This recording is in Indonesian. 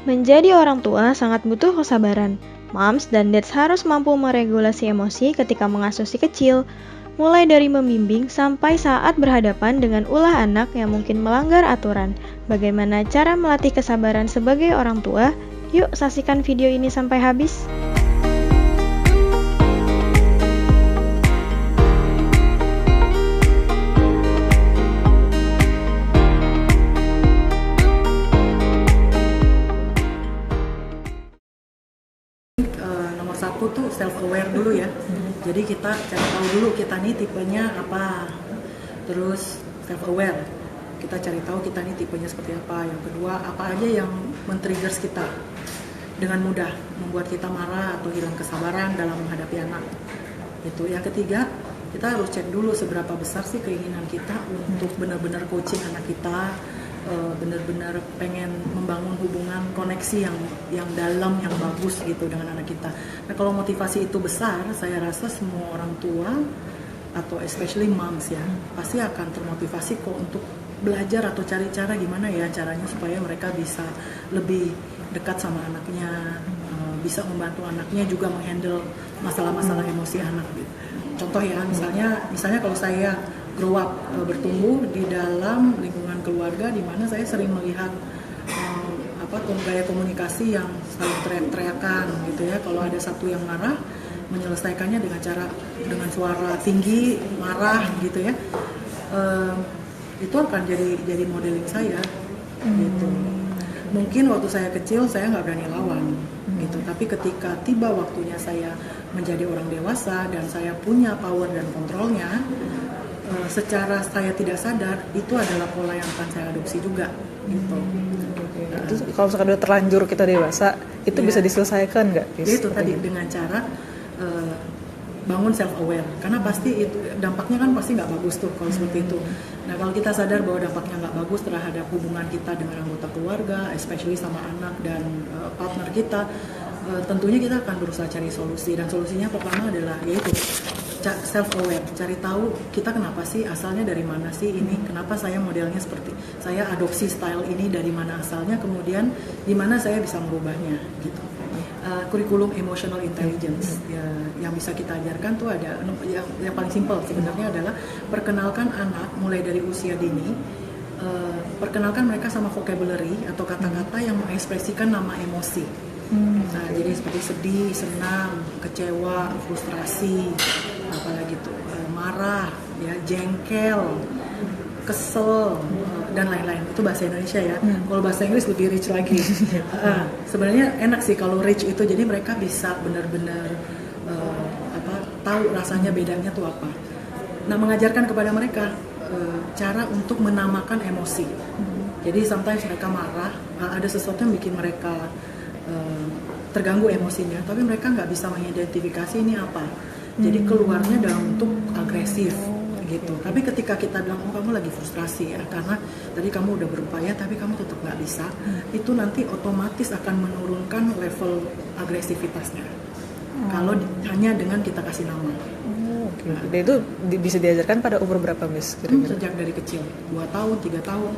Menjadi orang tua sangat butuh kesabaran. Moms dan dads harus mampu meregulasi emosi ketika mengasuh si kecil, mulai dari membimbing sampai saat berhadapan dengan ulah anak yang mungkin melanggar aturan. Bagaimana cara melatih kesabaran sebagai orang tua? Yuk saksikan video ini sampai habis. Nomor satu tuh self aware dulu ya. Jadi kita cari tahu dulu kita nih tipenya apa. Terus self aware, kita cari tahu kita nih tipenya seperti apa. Yang kedua, apa aja yang men-triggers kita dengan mudah membuat kita marah atau hilang kesabaran dalam menghadapi anak. Itu. Yang ketiga, kita harus cek dulu seberapa besar sih keinginan kita untuk benar-benar coaching anak kita, benar-benar pengen membangun hubungan koneksi yang dalam, yang bagus gitu dengan anak kita. Nah, kalau motivasi itu besar, saya rasa semua orang tua atau especially moms ya pasti akan termotivasi kok untuk belajar atau cari cara gimana ya caranya supaya mereka bisa lebih dekat sama anaknya, bisa membantu anaknya juga menghandle masalah-masalah emosi anak gitu. Contoh ya, misalnya kalau saya grow up, bertumbuh di dalam lingkungan keluarga di mana saya sering melihat gaya komunikasi yang saling teriak-teriakan gitu ya. Kalau ada satu yang marah, menyelesaikannya dengan suara tinggi, marah gitu ya. Itu akan jadi modeling saya gitu. Mungkin waktu saya kecil saya nggak berani lawan gitu, tapi ketika tiba waktunya saya menjadi orang dewasa dan saya punya power dan kontrolnya, secara saya tidak sadar itu adalah pola yang akan saya adopsi juga gitu. Itu kalau misalkan udah terlanjur kita dewasa, itu bisa diselesaikan nggak? Itu tadi dengan cara bangun self aware, karena pasti itu dampaknya kan pasti nggak bagus tuh kalau seperti itu. Nah, kalau kita sadar bahwa dampaknya nggak bagus terhadap hubungan kita dengan anggota keluarga, especially sama anak dan partner kita, tentunya kita akan berusaha cari solusi, dan solusinya pertama adalah yaitu self aware, cari tahu kita kenapa sih, asalnya dari mana sih ini, kenapa saya modelnya seperti saya adopsi style ini, dari mana asalnya, kemudian di mana saya bisa merubahnya gitu. Kurikulum emotional intelligence ya, yang bisa kita ajarkan tuh ada yang paling simpel sebenarnya adalah perkenalkan anak mulai dari usia dini, perkenalkan mereka sama vocabulary atau kata-kata yang mengekspresikan nama emosi. Nah, jadi seperti sedih, senang, kecewa, frustrasi, apalagi tuh marah, ya, jengkel, kesel, dan lain-lain. Itu bahasa Indonesia ya. Kalau bahasa Inggris lebih rich lagi. Sebenarnya enak sih kalau rich itu, jadi mereka bisa benar-benar tahu rasanya bedanya tuh apa. Nah, mengajarkan kepada mereka cara untuk menamakan emosi. Jadi sometimes mereka marah, ada sesuatu yang bikin mereka terganggu emosinya, tapi mereka nggak bisa mengidentifikasi ini apa. Jadi keluarnya dalam bentuk agresif gitu. Tapi ketika kita bilang, oh kamu lagi frustrasi ya, karena tadi kamu udah berupaya tapi kamu tetap nggak bisa, itu nanti otomatis akan menurunkan level agresivitasnya. Kalau hanya dengan kita kasih nama. Nah, itu bisa diajarkan pada umur berapa, Miss? Kira-kira? Sejak dari kecil, 2 tahun, 3 tahun.